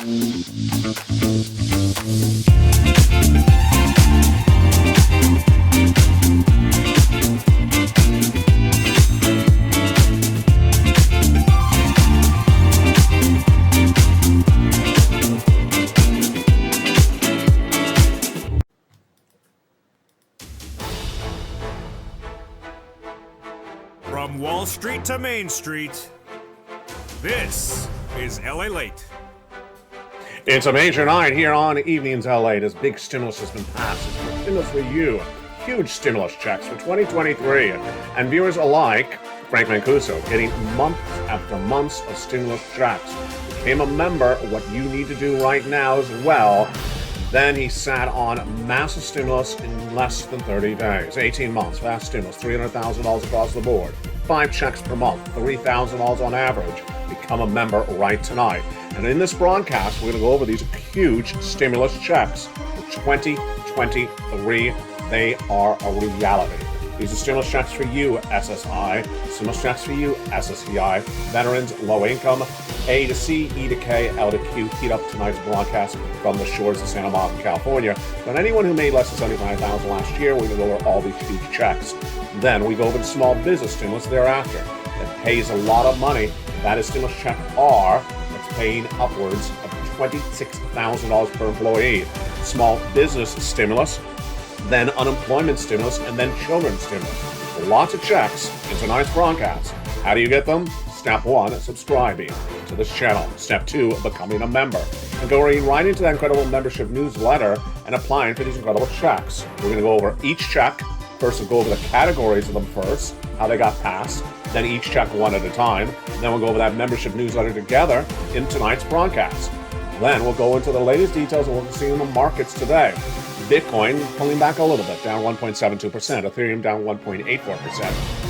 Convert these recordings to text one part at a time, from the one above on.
From Wall Street to Main Street, this is LALATE. It's a major night here on Evenings LA as big stimulus has been passed. It's stimulus for you. Huge stimulus checks for 2023. And viewers alike, Frank Mancuso, getting months after months of stimulus checks. Became a member, what you need to do right now as well. Then he sat on massive stimulus in less than 30 days. 18 months, fast stimulus, $300,000 across the board. 5 checks per month, $3,000 on average. Become a member right tonight. And in this broadcast, we're going to go over these huge stimulus checks for 2023. They are a reality. These are stimulus checks for you, SSI. Stimulus checks for you, SSDI. Veterans, low income, A to C, E to K, L to Q. Heat up tonight's broadcast from the shores of Santa Monica, California. But anyone who made less than $75,000 last year, we're going to go over all these huge checks. Then we go over the small business stimulus thereafter. That pays a lot of money. That is stimulus check R. That's paying upwards of $26,000 per employee. Small business stimulus, then unemployment stimulus, and then children's stimulus. Lots of checks in tonight's broadcast. How do you get them? Step 1, subscribing to this channel. Step 2, becoming a member. And going right into that incredible membership newsletter and applying for these incredible checks. We're going to go over each check. First, we'll go over the categories of them first, how they got passed, then each check one at a time. Then we'll go over that membership newsletter together in tonight's broadcast. Then we'll go into the latest details of what we're seeing in the markets today. Bitcoin pulling back a little bit, down 1.72%. Ethereum down 1.84%.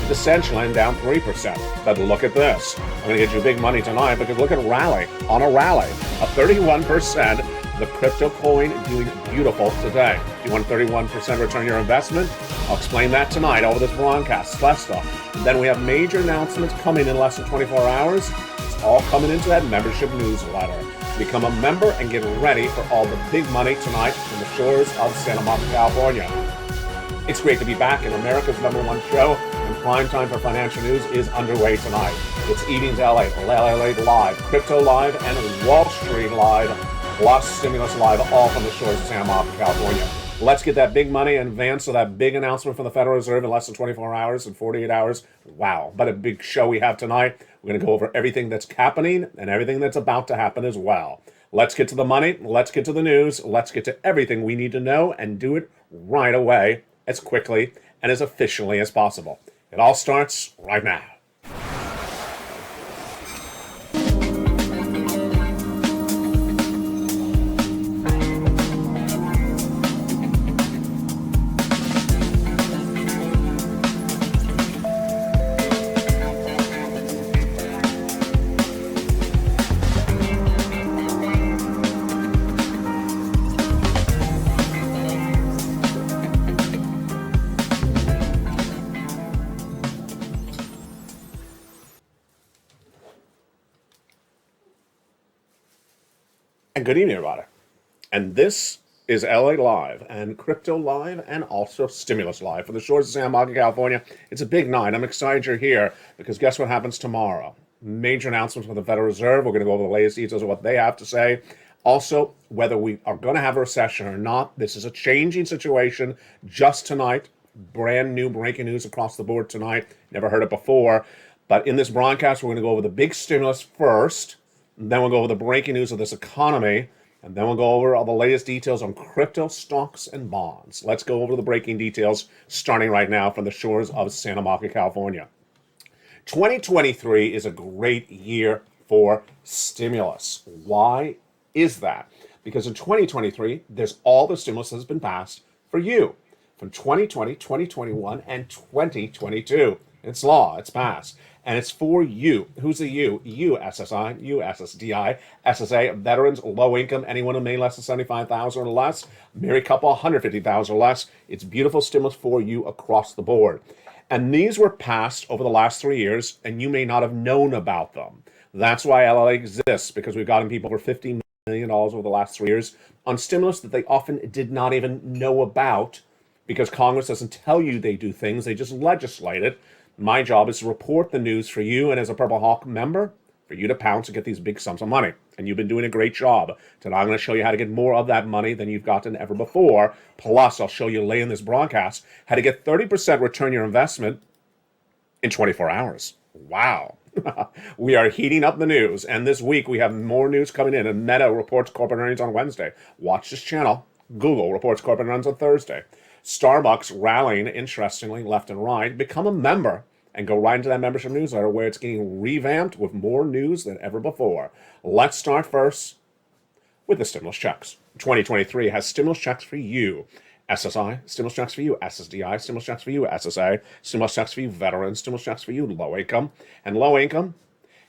Decentraland down 3%. But look at this. I'm going to get you big money tonight because look at rally on a rally. A 31%. The crypto coin doing beautiful today. You want 31% return your investment? I'll explain that tonight over this broadcast. Less stuff. And then we have major announcements coming in less than 24 hours. It's all coming into that membership newsletter. Become a member and get ready for all the big money tonight from the shores of Santa Monica, California. It's great to be back in America's #1 show, and prime time for financial news is underway tonight. It's Evenings LA, LALATE Live, Crypto Live, and Wall Street Live, plus Stimulus Live, all from the shores of Santa Monica, California. Let's get that big money in advance of that big announcement from the Federal Reserve in less than 24 hours and 48 hours. Wow, but a big show we have tonight. We're going to go over everything that's happening and everything that's about to happen as well. Let's get to the money. Let's get to the news. Let's get to everything we need to know and do it right away, as quickly and as efficiently as possible. It all starts right now. And good evening, everybody. And this is LA Live and Crypto Live and also Stimulus Live for the shores of Santa Monica, California. It's a big night. I'm excited you're here because guess what happens tomorrow? Major announcements from the Federal Reserve. We're going to go over the latest details of what they have to say. Also, whether we are going to have a recession or not. This is a changing situation just tonight. Brand new breaking news across the board tonight. Never heard it before. But in this broadcast, we're going to go over the big stimulus first. Then we'll go over the breaking news of this economy, and then we'll go over all the latest details on crypto, stocks, and bonds. Let's go over the breaking details starting right now from the shores of Santa Monica, California. 2023 is a great year for stimulus. Why is that? Because in 2023, there's all the stimulus that has been passed for you from 2020, 2021, and 2022. It's law, it's passed. And it's for you. Who's the you? You, SSI, you, SSDI, SSA, veterans, low income, anyone who made less than $75,000 or less, married couple, $150,000 or less. It's beautiful stimulus for you across the board. And these were passed over the last 3 years, and you may not have known about them. That's why LLA exists, because we've gotten people over 50 million over the last 3 years on stimulus that they often did not even know about because Congress doesn't tell you they do things, they just legislate it. My job is to report the news for you, and as a Purple Hawk member, for you to pounce and get these big sums of money. And you've been doing a great job. Today I'm going to show you how to get more of that money than you've gotten ever before. Plus, I'll show you later in this broadcast how to get 30% return your investment in 24 hours. Wow. We are heating up the news, and this week we have more news coming in. And Meta reports corporate earnings on Wednesday. Watch this channel. Google reports corporate earnings on Thursday. Starbucks rallying, interestingly, left and right. Become a member and go right into that membership newsletter where it's getting revamped with more news than ever before. Let's start first with the stimulus checks. 2023 has stimulus checks for you. SSI, stimulus checks for you. SSDI, stimulus checks for you. SSA, stimulus checks for you. Veterans, stimulus checks for you. Low income. And low income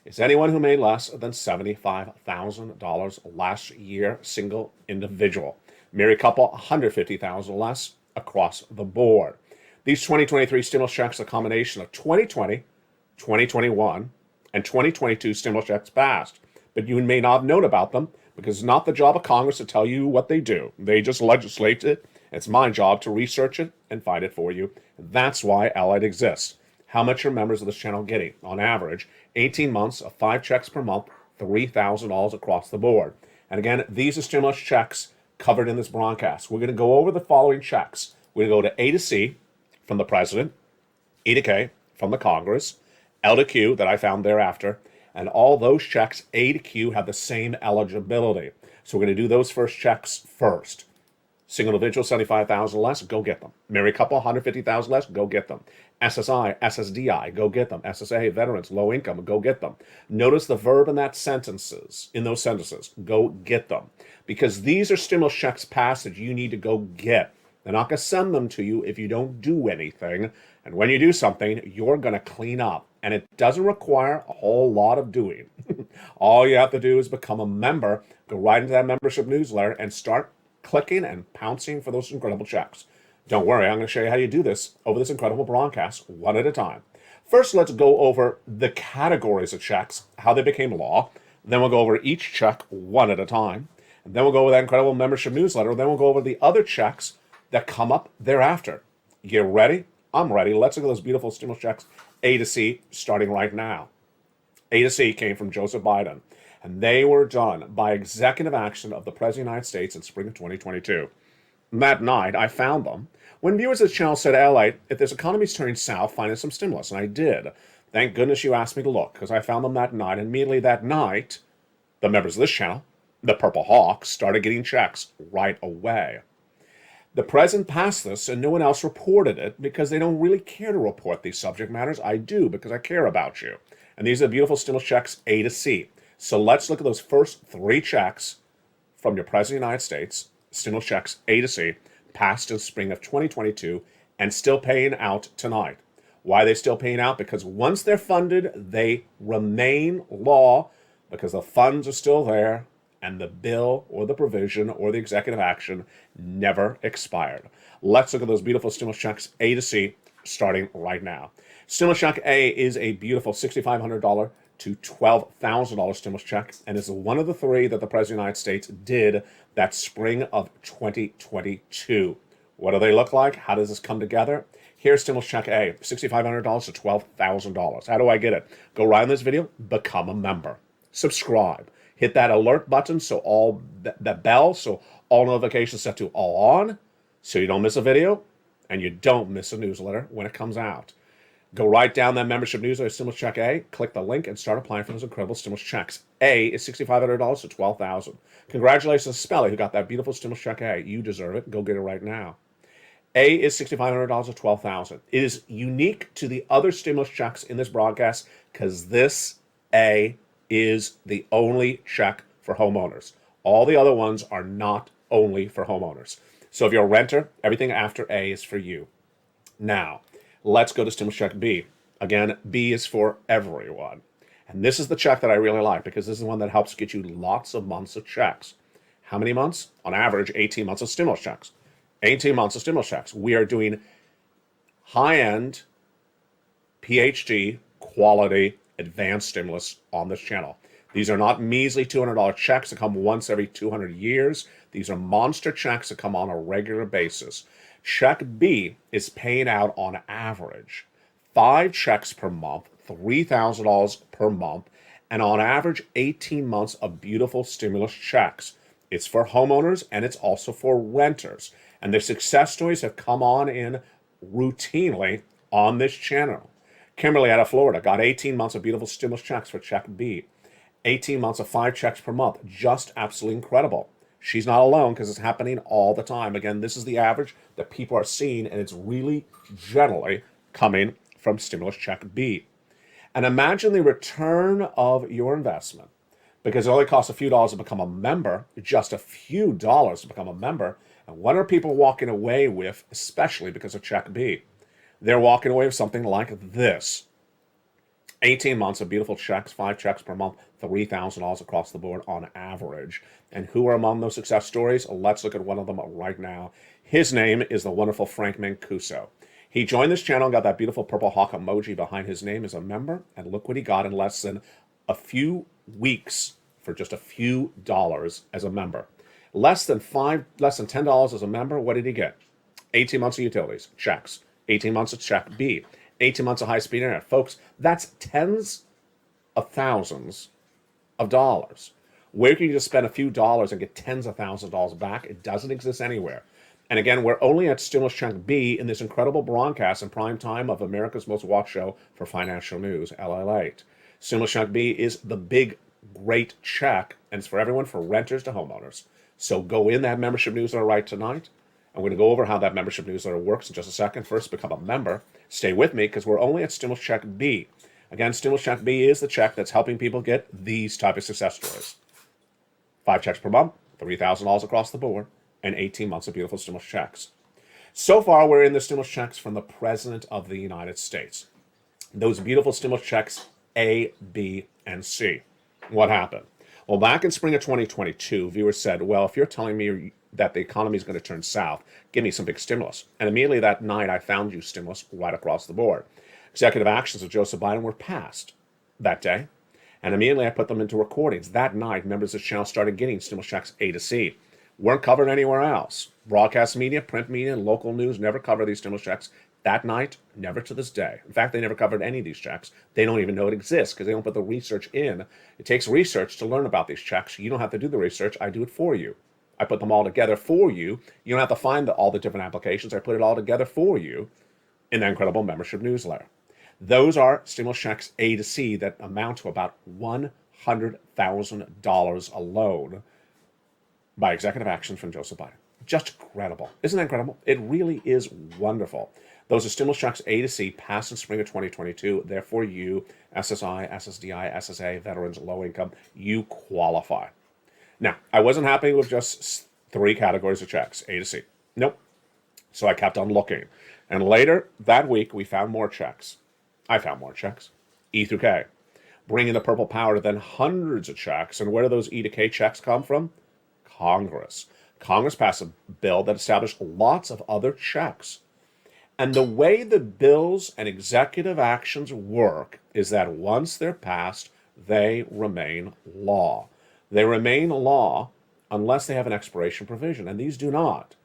is anyone who made less than $75,000 last year, single individual. Married couple, $150,000 less across the board. These 2023 stimulus checks are a combination of 2020, 2021, and 2022 stimulus checks passed. But you may not have known about them because it's not the job of Congress to tell you what they do. They just legislate it. It's my job to research it and find it for you. That's why LALATE exists. How much are members of this channel getting? On average, 18 months of 5 checks per month, $3,000 across the board. And again, these are stimulus checks covered in this broadcast. We're going to go over the following checks. We're going to go to A to C from the President, E to K from the Congress, L to Q that I found thereafter, and all those checks, A to Q, have the same eligibility. So we're going to do those first checks first. Single individual, $75,000 less, go get them. Married couple, $150,000 less, go get them. SSI, SSDI, go get them. SSA, veterans, low income, go get them. Notice the verb in those sentences, go get them. Because these are stimulus checks passed that you need to go get. They're not going to send them to you if you don't do anything. And when you do something, you're going to clean up. And it doesn't require a whole lot of doing. All you have to do is become a member, go right into that membership newsletter, and start clicking and pouncing for those incredible checks. Don't worry, I'm going to show you how you do this over this incredible broadcast, one at a time. First, let's go over the categories of checks, how they became law. Then we'll go over each check one at a time. And then we'll go over that incredible membership newsletter. Then we'll go over the other checks that come up thereafter. You ready? I'm ready. Let's look at those beautiful stimulus checks, A to C, starting right now. A to C came from Joseph Biden, and they were done by executive action of the President of the United States in spring of 2022. That night, I found them when viewers of the channel said, LA, if this economy's turning south, find us some stimulus. And I did. Thank goodness you asked me to look, because I found them that night. And immediately that night, the members of this channel, the Purple Hawks, started getting checks right away. The president passed this, and no one else reported it because they don't really care to report these subject matters. I do, because I care about you. And these are beautiful stimulus checks A to C. So let's look at those first 3 checks from your President of the United States, stimulus checks A to C, passed in spring of 2022 and still paying out tonight. Why are they still paying out? Because once they're funded, they remain law because the funds are still there and the bill or the provision or the executive action never expired. Let's look at those beautiful stimulus checks A to C starting right now. Stimulus check A is a beautiful $6,500 to $12,000 stimulus check, and is one of the 3 that the President of the United States did that spring of 2022. What do they look like? How does this come together? Here's stimulus check A, $6,500 to $12,000. How do I get it? Go right in this video, become a member. Subscribe. Hit that alert button so all that bell so all notifications set to all on so you don't miss a video and you don't miss a newsletter when it comes out. Go right down that membership newsletter, stimulus check A, click the link and start applying for those incredible stimulus checks. A is $6,500 to $12,000. Congratulations to Spelly who got that beautiful stimulus check A. You deserve it. Go get it right now. A is $6,500 to $12,000. It is unique to the other stimulus checks in this broadcast because this A is the only check for homeowners. All the other ones are not only for homeowners. So if you're a renter, everything after A is for you. Now, let's go to stimulus check B. Again, B is for everyone. And this is the check that I really like because this is the one that helps get you lots of months of checks. How many months? On average, 18 months of stimulus checks. 18 months of stimulus checks. We are doing high-end PhD quality advanced stimulus on this channel. These are not measly $200 checks that come once every 200 years. These are monster checks that come on a regular basis. Check B is paid out on average 5 checks per month, $3,000 per month, and on average 18 months of beautiful stimulus checks. It's for homeowners and it's also for renters. And the success stories have come on in routinely on this channel. Kimberly out of Florida got 18 months of beautiful stimulus checks for check B. 18 months of 5 checks per month. Just absolutely incredible. She's not alone because it's happening all the time. Again, this is the average that people are seeing, and it's really generally coming from stimulus check B. And imagine the return of your investment, because it only costs a few dollars to become a member, just a few dollars to become a member. And what are people walking away with, especially because of check B? They're walking away with something like this. 18 months of beautiful checks, 5 checks per month, $3,000 across the board on average. And who are among those success stories? Let's look at one of them right now. His name is the wonderful Frank Mancuso. He joined this channel and got that beautiful purple hawk emoji behind his name as a member. And look what he got in less than a few weeks for just a few dollars as a member. Less than $10 as a member, what did he get? 18 months of utilities, checks. 18 months of check B. 18 months of high-speed internet. Folks, that's tens of thousands of dollars. Where can you just spend a few dollars and get tens of thousands of dollars back? It doesn't exist anywhere. And again, we're only at stimulus check B in this incredible broadcast in prime time of America's most watched show for financial news, LALATE. Stimulus check B is the big, great check, and it's for everyone, for renters to homeowners. So go in that membership newsletter right tonight. I'm going to go over how that membership newsletter works in just a second. First, become a member. Stay with me because we're only at stimulus check B. Again, stimulus check B is the check that's helping people get these type of success stories. 5 checks per month, $3,000 across the board, and 18 months of beautiful stimulus checks. So far, we're in the stimulus checks from the President of the United States. Those beautiful stimulus checks A, B, and C. What happened? Well, back in spring of 2022, viewers said, well, if you're telling me that the economy is going to turn south, give me some big stimulus. And immediately that night, I found you stimulus right across the board. Executive actions of Joseph Biden were passed that day. And immediately I put them into recordings. That night, members of the channel started getting stimulus checks A to C. Weren't covered anywhere else. Broadcast media, print media, and local news never cover these stimulus checks. That night, never to this day. In fact, they never covered any of these checks. They don't even know it exists because they don't put the research in. It takes research to learn about these checks. You don't have to do the research. I do it for you. I put them all together for you. You don't have to find all the different applications. I put it all together for you in that incredible membership newsletter. Those are stimulus checks A to C that amount to about $100,000 alone by executive action from Joseph Biden. Just incredible. Isn't that incredible? It really is wonderful. Those are stimulus checks A to C passed in spring of 2022. Therefore, you, SSI, SSDI, SSA, veterans, low income, you qualify. Now, I wasn't happy with just 3 categories of checks, A to C. Nope. So I kept on looking. And later that week, we found more checks. I found more checks, E through K, bringing the purple power to then hundreds of checks. And where do those E to K checks come from? Congress. Congress passed a bill that established lots of other checks. And the way the bills and executive actions work is that once they're passed, they remain law. They remain law unless they have an expiration provision, and these do not.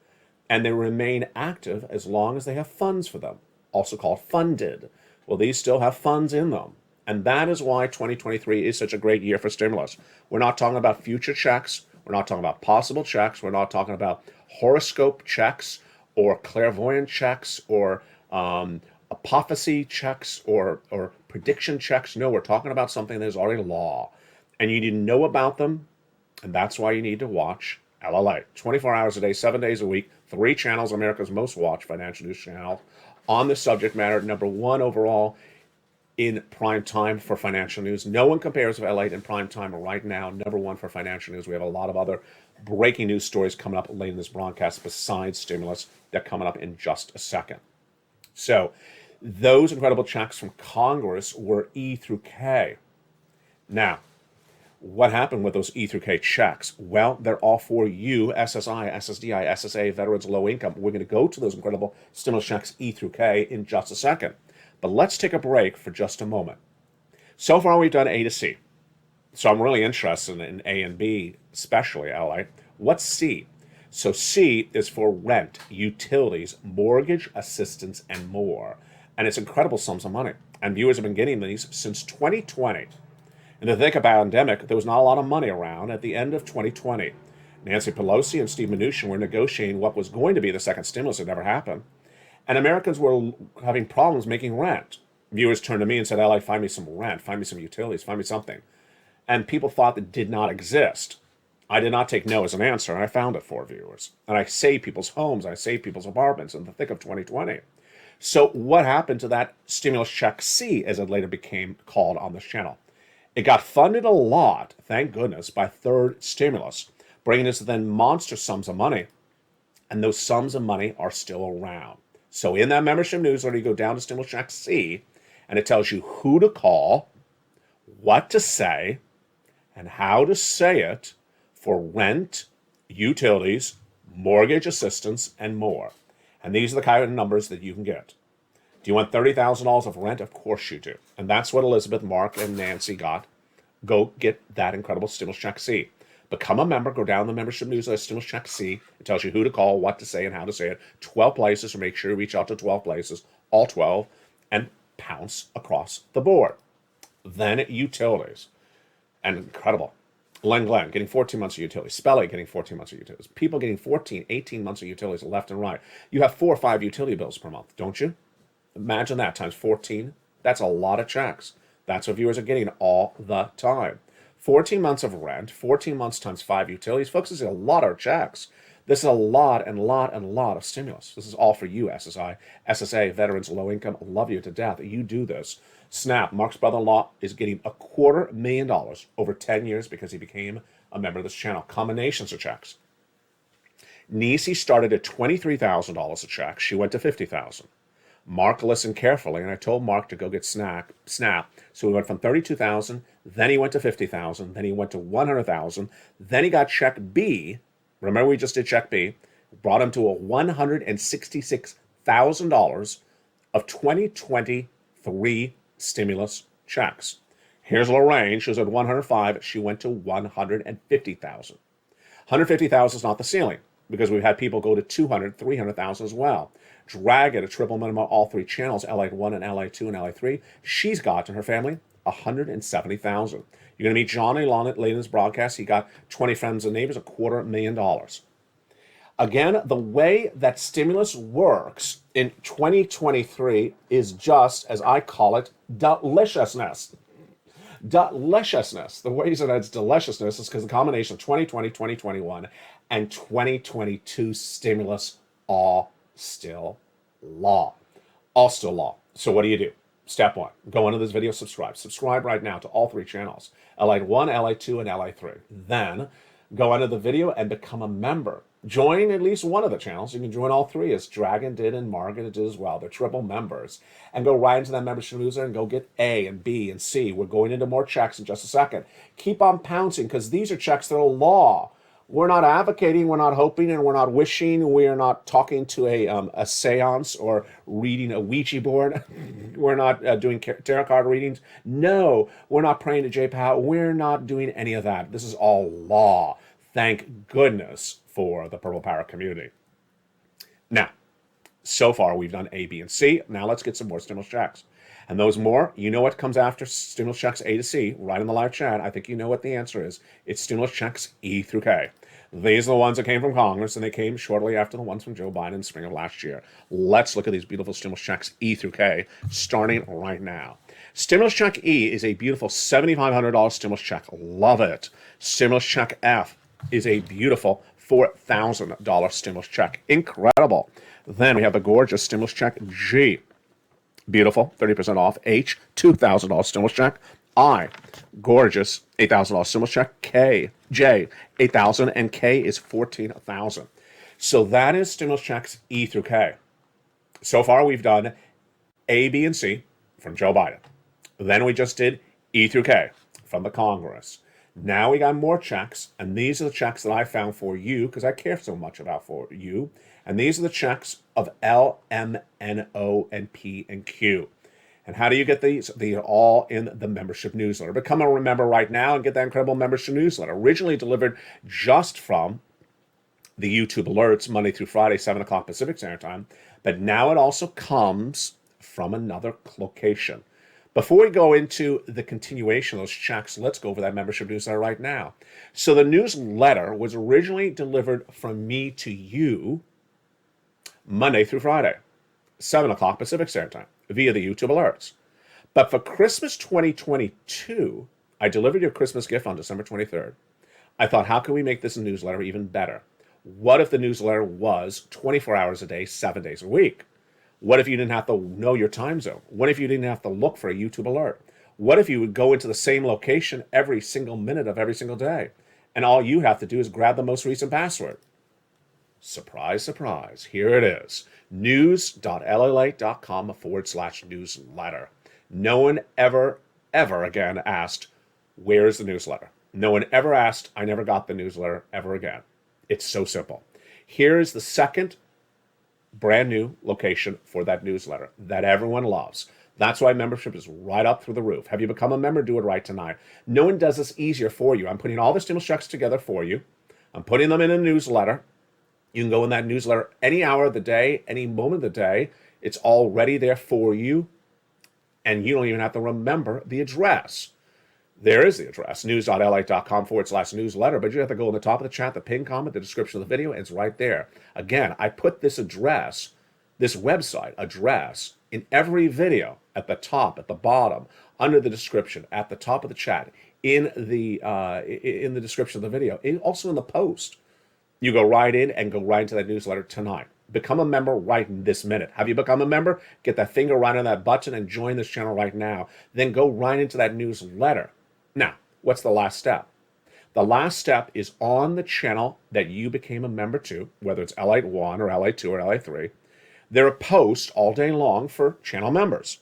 And they remain active as long as they have funds for them, also called funded. Well, these still have funds in them. And that is why 2023 is such a great year for stimulus. We're not talking about future checks. We're not talking about possible checks. We're not talking about horoscope checks or clairvoyant checks or apophacy checks or prediction checks. No, we're talking about something that is already law. And you need to know about them. And that's why you need to watch LALATE. 24 hours a day, 7 days a week, 3 channels, America's most watched financial news channel on the subject matter. Number 1 overall in prime time for financial news. No one compares with LALATE in prime time right now. Number 1 for financial news. We have a lot of other breaking news stories coming up late in this broadcast besides stimulus that are coming up in just a second. So those incredible checks from Congress were E through K. Now, what happened with those E through K checks? Well, they're all for you, SSI, SSDI, SSA, veterans, low income. We're going to go to those incredible stimulus checks E through K in just a second. But let's take a break for just a moment. So far, we've done A to C. So I'm really interested in A and B, especially LA. What's C? So C is for rent, utilities, mortgage assistance, and more. And it's incredible sums of money. And viewers have been getting these since 2020. And to think about the pandemic, there was not a lot of money around at the end of 2020. Nancy Pelosi and Steve Mnuchin were negotiating what was going to be the second stimulus that never happened. And Americans were having problems making rent. Viewers turned to me and said, LA, find me some rent, find me some utilities, find me something. And people thought that did not exist. I did not take no as an answer, and I found it for viewers. And I saved people's homes, I saved people's apartments in the thick of 2020. So what happened to that stimulus check C, as it later became called on this channel? It got funded a lot, thank goodness, by third stimulus, bringing us then monster sums of money. And those sums of money are still around. So in that membership newsletter, you go down to stimulus check C, and it tells you who to call, what to say, and how to say it for rent, utilities, mortgage assistance, and more. And these are the kind of numbers that you can get. Do you want $30,000 of rent? Of course you do. And that's what Elizabeth, Mark, and Nancy got. Go get that incredible stimulus check C. Become a member. Go down the membership newsletter, stimulus check C. It tells you who to call, what to say, and how to say it. 12 places, so make sure you reach out to 12 places, all 12, and pounce across the board. Then utilities. And incredible. Len Glenn getting 14 months of utilities. Spelly getting 14 months of utilities. People getting 14, 18 months of utilities left and right. You have 4 or 5 utility bills per month, don't you? Imagine that times 14. That's a lot of checks. That's what viewers are getting all the time. 14 months of rent, 14 months times 5 utilities. Folks, this is a lot of checks. This is a lot of stimulus. This is all for you, SSI, SSA, veterans, low income. Love you to death. You do this. Snap, Mark's brother-in-law, is getting $250,000 over 10 years because he became a member of this channel. Combinations of checks. Nisi started at $23,000 a check. She went to $50,000. Mark listened carefully, and I told Mark to go get Snap. So we went from $32,000, then he went to $50,000, then he went to $100,000, then he got check B. Remember, we just did check B. Brought him to a $166,000 of 2023 stimulus checks. Here's Lorraine. She was at 105. She went to 150,000. 150,000 is not the ceiling because we've had people go to 200, 300,000 as well. Drag at a triple minimum all 3 channels, LA1 and LA2 and LA3. She's got in her family 170,000. You're going to meet Johnny later in this broadcast. He got 20 friends and neighbors, $250,000. Again, the way that stimulus works in 2023 is just, as I call it, deliciousness. Deliciousness. The reason it's deliciousness is because the combination of 2020, 2021, and 2022 stimulus all still law. All still law. So what do? Step 1, go into this video, subscribe. Subscribe right now to all 3 channels, LA1, LA2, and LA3. Then go into the video and become a member. Join at least one of the channels. You can join all 3, as Dragon did and Margaret did as well. They're triple members. And go right into that membership newsletter and go get A and B and C. We're going into more checks in just a second. Keep on pouncing because these are checks that are law. We're not advocating, we're not hoping, and we're not wishing. We are not talking to a seance or reading a Ouija board. We're not doing tarot card readings. No, we're not praying to J Powell. We're not doing any of that. This is all law. Thank goodness for the Purple Power community. Now, so far we've done A, B, and C. Now let's get some more stimulus checks. And those more, you know what comes after stimulus checks A to C, right in the live chat. I think you know what the answer is. It's stimulus checks E through K. These are the ones that came from Congress, and they came shortly after the ones from Joe Biden in spring of last year. Let's look at these beautiful stimulus checks E through K, starting right now. Stimulus check E is a beautiful $7,500 stimulus check. Love it. Stimulus check F is a beautiful $4,000 stimulus check. Incredible. Then we have the gorgeous stimulus check G. Beautiful, 30% off. H, $2,000 stimulus check. I, gorgeous, $8,000 stimulus check. K, J, $8,000, and K is $14,000. So that is stimulus checks E through K. So far, we've done A, B, and C from Joe Biden. Then we just did E through K from the Congress. Now we got more checks, and these are the checks that I found for you because I care so much about for you. And these are the checks of L, M, N, O, and P, and Q. And how do you get these? They are all in the membership newsletter. Become a member right now and get that incredible membership newsletter. Originally delivered just from the YouTube alerts Monday through Friday, 7 o'clock Pacific Standard Time, but now it also comes from another location. Before we go into the continuation of those checks, let's go over that membership newsletter right now. So the newsletter was originally delivered from me to you Monday through Friday, 7 o'clock Pacific Standard Time, via the YouTube alerts. But for Christmas 2022, I delivered your Christmas gift on December 23rd. I thought, how can we make this newsletter even better? What if the newsletter was 24 hours a day, 7 days a week? What if you didn't have to know your time zone? What if you didn't have to look for a YouTube alert? What if you would go into the same location every single minute of every single day, and all you have to do is grab the most recent password? Surprise, surprise. Here it is. news.lalate.com/newsletter. No one ever again asked, where's the newsletter? No one ever asked, I never got the newsletter ever again. It's so simple. Here is the second brand new location for that newsletter that everyone loves. That's why membership is right up through the roof. Have you become a member? Do it right tonight. No one does this easier for you. I'm putting all the stimulus checks together for you. I'm putting them in a newsletter. You can go in that newsletter any hour of the day, any moment of the day. It's already there for you. And you don't even have to remember the address. There is the address, news.lalate.com/newsletter, but you have to go in the top of the chat, the pinned comment, the description of the video, and it's right there. Again, I put this address, this website address, in every video, at the top, at the bottom, under the description, at the top of the chat, in the description of the video, and also in the post. You go right in and go right into that newsletter tonight. Become a member right in this minute. Have you become a member? Get that finger right on that button and join this channel right now. Then go right into that newsletter. Now, what's the last step? The last step is on the channel that you became a member to, whether it's LALATE 1 or LALATE 2 or LALATE 3. There are posts all day long for channel members.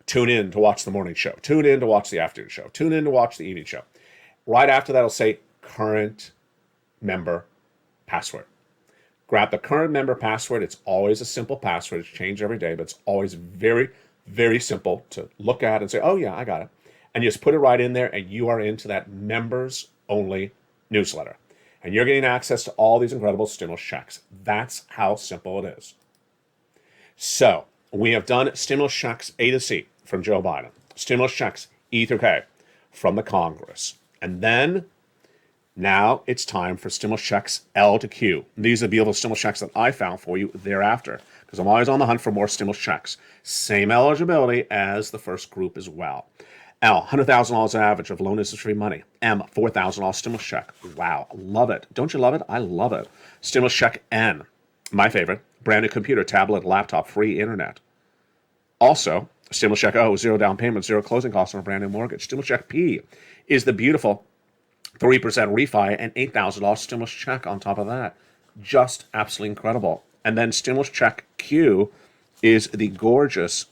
Tune in to watch the morning show. Tune in to watch the afternoon show. Tune in to watch the evening show. Right after that, it'll say current member password. Grab the current member password. It's always a simple password. It's changed every day, but it's always very, very simple to look at and say, oh yeah, I got it. And you just put it right in there and you are into that members only newsletter. And you're getting access to all these incredible stimulus checks. That's how simple it is. So we have done stimulus checks A to C from Joe Biden. Stimulus checks E through K from the Congress. And then now it's time for stimulus checks L to Q. These are beautiful stimulus checks that I found for you thereafter, because I'm always on the hunt for more stimulus checks. Same eligibility as the first group as well. L, $100,000 average of loan interest-free money. M, $4,000 stimulus check. Wow, love it. Don't you love it? I love it. Stimulus check N, my favorite, brand new computer, tablet, laptop, free internet. Also, stimulus check O, zero down payment, zero closing costs on a brand new mortgage. Stimulus check P is the beautiful 3% refi and $8,000 stimulus check on top of that. Just absolutely incredible. And then stimulus check Q is the gorgeous,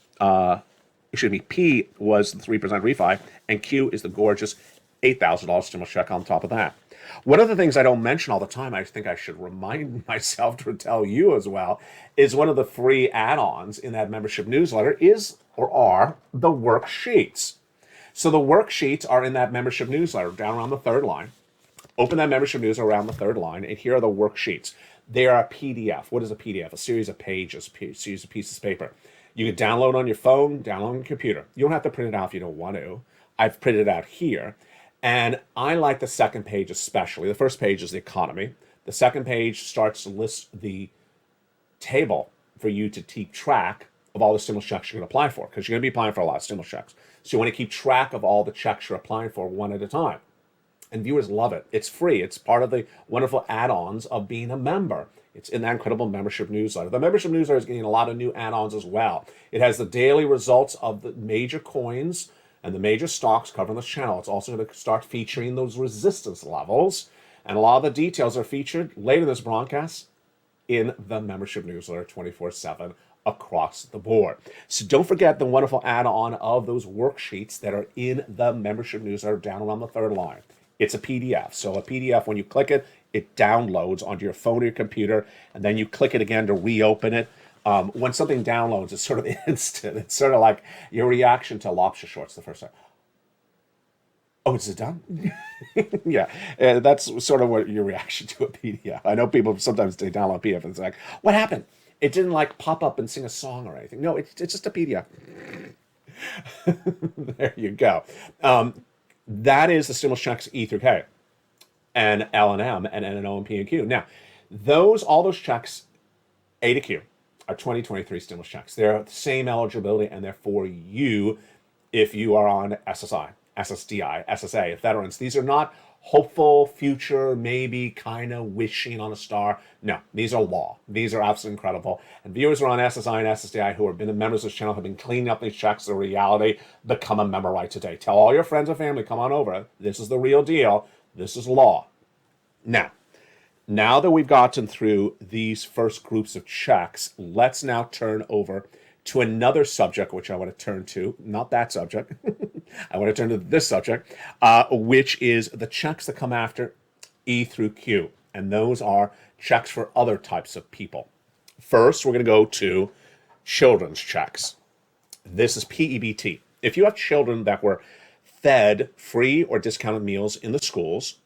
P was the 3% refi, and Q is the gorgeous $8,000 stimulus check on top of that. One of the things I don't mention all the time, I think I should remind myself to tell you as well, is one of the free add-ons in that membership newsletter is, or are, the worksheets. So the worksheets are in that membership newsletter down around the third line. Open that membership newsletter around the third line, and here are the worksheets. They are a PDF. What is a PDF? A series of pages, a series of pieces of paper. You can download on your phone, download on your computer. You don't have to print it out if you don't want to. I've printed it out here. And I like the second page especially. The first page is the economy. The second page starts to list the table for you to keep track of all the stimulus checks you're going to apply for, because you're going to be applying for a lot of stimulus checks. So you want to keep track of all the checks you're applying for one at a time. And viewers love it. It's free. It's part of the wonderful add-ons of being a member. It's in that incredible membership newsletter. The membership newsletter is getting a lot of new add-ons as well. It has the daily results of the major coins and the major stocks covering this channel. It's also going to start featuring those resistance levels. And a lot of the details are featured later in this broadcast in the membership newsletter 24/7 across the board. So don't forget the wonderful add-on of those worksheets that are in the membership newsletter down around the third line. It's a PDF. So a PDF, when you click it, it downloads onto your phone or your computer, and then you click it again to reopen it. When something downloads, it's sort of instant. It's sort of like your reaction to lobster shorts the first time. Oh, is it done? Yeah, that's sort of what your reaction to a PDF. I know people sometimes they download PDF and it's like, what happened? It didn't like pop up and sing a song or anything. No, it's just a PDF. There you go. That is the stimulus checks E through K, and L and M, and N and O and P and Q. Now, all those checks, A to Q, are 2023 stimulus checks. They're the same eligibility, and they're for you if you are on SSI, SSDI, SSA, veterans. These are not hopeful, future, maybe kind of wishing on a star. No, these are law. These are absolutely incredible. And viewers who are on SSI and SSDI who have been members of this channel have been cleaning up these checks. The reality, become a member right today. Tell all your friends and family, come on over. This is the real deal. This is law. Now that we've gotten through these first groups of checks, let's now turn over to another subject, which I want to turn to, not that subject. I want to turn to this subject, which is the checks that come after E through Q. And those are checks for other types of people. First, we're going to go to children's checks. This is PEBT. If you have children that were fed free or discounted meals in the schools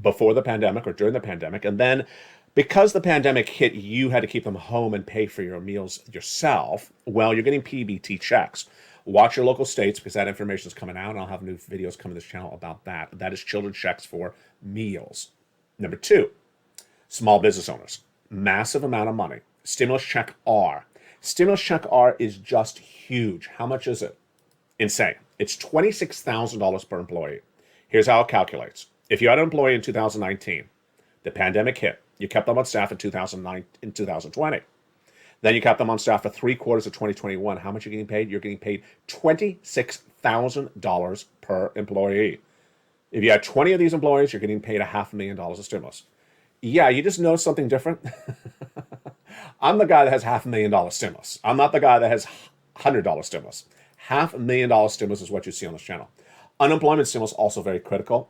before the pandemic or during the pandemic, and then because the pandemic hit, you had to keep them home and pay for your meals yourself, well, you're getting PEBT checks. Watch your local states because that information is coming out, and I'll have new videos coming to this channel about that. That is children's checks for meals. Number two, small business owners. Massive amount of money. Stimulus check R. Stimulus check R is just huge. How much is it? Insane. It's $26,000 per employee. Here's how it calculates. If you had an employee in 2019, the pandemic hit, you kept them on staff in 2020. Then you kept them on staff for 3 quarters of 2021. How much are you getting paid? You're getting paid $26,000 per employee. If you had 20 of these employees, you're getting paid $500,000 of stimulus. Yeah, you just know something different. I'm the guy that has $500,000 stimulus. I'm not the guy that has $100 stimulus. $500,000 stimulus is what you see on this channel. Unemployment stimulus also very critical.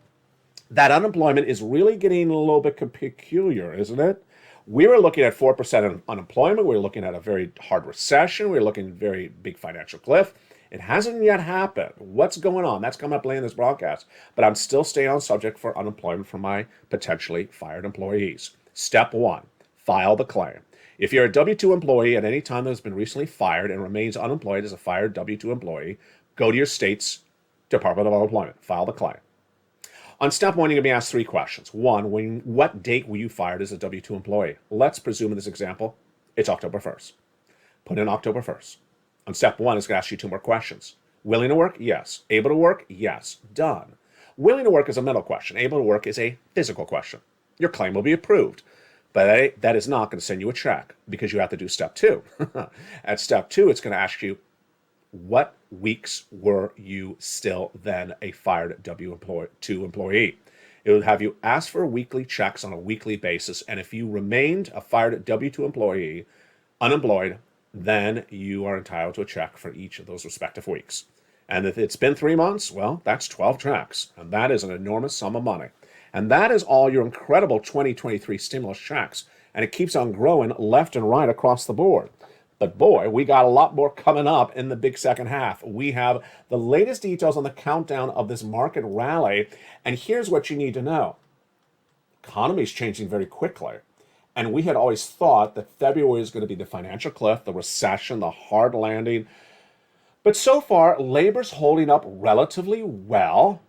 That unemployment is really getting a little bit peculiar, isn't it? We were looking at 4% unemployment. We were looking at a very hard recession. We were looking at a very big financial cliff. It hasn't yet happened. What's going on? That's coming up later in this broadcast. But I'm still staying on subject for unemployment for my potentially fired employees. Step one, file the claim. If you're a W-2 employee at any time that has been recently fired and remains unemployed as a fired W-2 employee, go to your state's Department of Unemployment. File the claim. On step one, you're going to be asked 3 questions. One, what date were you fired as a W-2 employee? Let's presume in this example, it's October 1st. Put in October 1st. On step 1, it's going to ask you 2 more questions. Willing to work? Yes. Able to work? Yes. Done. Willing to work is a mental question. Able to work is a physical question. Your claim will be approved. But that is not going to send you a check because you have to do step 2. At step 2, it's going to ask you, what weeks were you still then a fired W-2 employee? It will have you ask for weekly checks on a weekly basis, and if you remained a fired W-2 employee, unemployed, then you are entitled to a check for each of those respective weeks. And if it's been 3 months, well, that's 12 checks, and that is an enormous sum of money. And that is all your incredible 2023 stimulus checks, and it keeps on growing left and right across the board. But boy, we got a lot more coming up in the big second half. We have the latest details on the countdown of this market rally. And here's what you need to know. The economy is changing very quickly. And we had always thought that February is going to be the financial cliff, the recession, the hard landing. But so far, labor's holding up relatively well.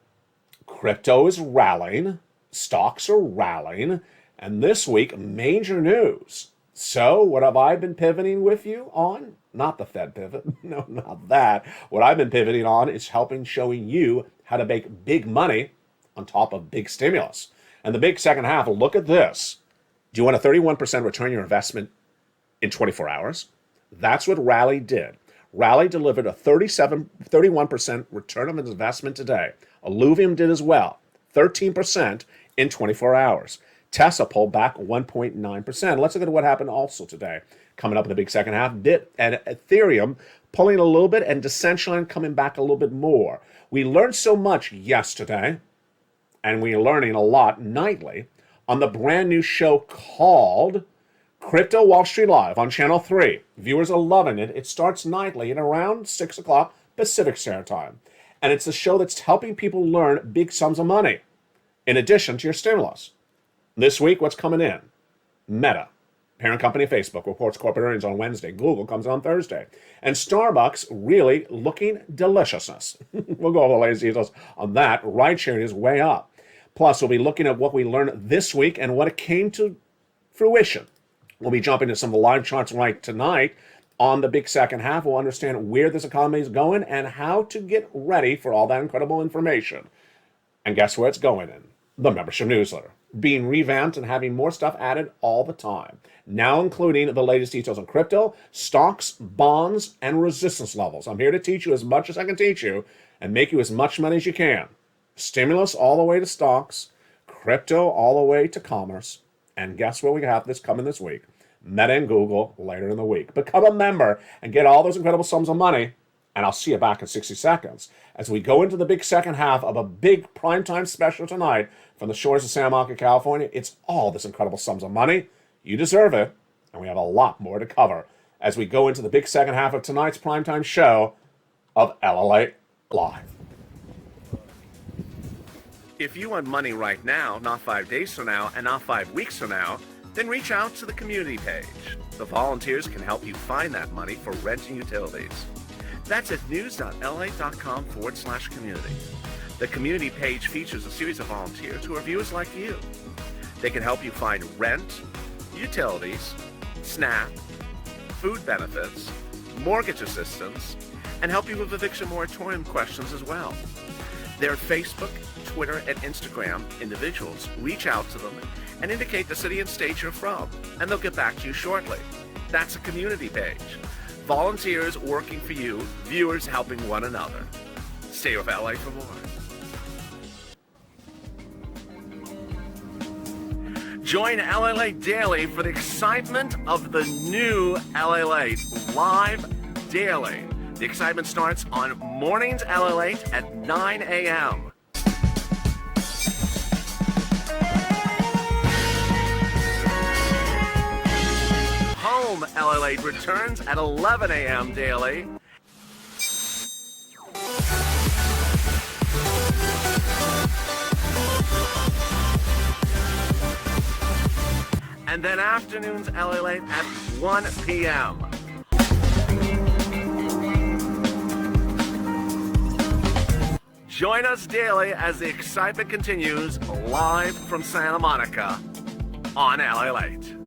Crypto is rallying. Stocks are rallying. And this week, major news. So what have I been pivoting with you on? Not the Fed pivot. No, not that. What I've been pivoting on is showing you how to make big money on top of big stimulus. And the big second half, look at this. Do you want a 31% return on your investment in 24 hours? That's what Rally did. Rally delivered a 31% return on investment today. Alluvium did as well. 13% in 24 hours. Tesla pulled back 1.9%. Let's look at what happened also today. Coming up in the big second half, Bit and Ethereum pulling a little bit and Decentraland coming back a little bit more. We learned so much yesterday, and we are learning a lot nightly on the brand new show called Crypto Wall Street Live on Channel 3. Viewers are loving it. It starts nightly at around 6 o'clock Pacific Standard Time. And it's a show that's helping people learn big sums of money, in addition to your stimulus. This week, what's coming in? Meta, parent company of Facebook, reports corporate earnings on Wednesday. Google comes on Thursday. And Starbucks really looking deliciousness. We'll go over the latest details on that. Ride sharing is way up. Plus, we'll be looking at what we learned this week and what it came to fruition. We'll be jumping to some of the live charts right tonight. On the big second half, we'll understand where this economy is going and how to get ready for all that incredible information. And guess where it's going in? The membership newsletter. Being revamped and having more stuff added all the time. Now including the latest details on crypto, stocks, bonds, and resistance levels. I'm here to teach you as much as I can teach you and make you as much money as you can. Stimulus all the way to stocks, crypto all the way to commerce. And guess what we have this coming this week? Meta and Google later in the week. Become a member and get all those incredible sums of money. And I'll see you back in 60 seconds as we go into the big second half of a big primetime special tonight from the shores of Santa Monica, California. It's all this incredible sums of money. You deserve it. And we have a lot more to cover as we go into the big second half of tonight's primetime show of LALATE Live. If you want money right now, not 5 days from now, and not 5 weeks from now, then reach out to the community page. The volunteers can help you find that money for rent and utilities. That's at news.la.com/community. The community page features a series of volunteers who are viewers like you. They can help you find rent, utilities, SNAP, food benefits, mortgage assistance, and help you with eviction moratorium questions as well. Their Facebook, Twitter, and Instagram individuals reach out to them and indicate the city and state you're from, and they'll get back to you shortly. That's a community page. Volunteers working for you, viewers helping one another. Stay with LA for more. Join LALATE Daily for the excitement of the new LALATE Live Daily. The excitement starts on Mornings LALATE at 9 a.m. Home LALATE returns at 11 a.m. daily. And then afternoons LALATE at 1 p.m. Join us daily as the excitement continues live from Santa Monica on LALATE.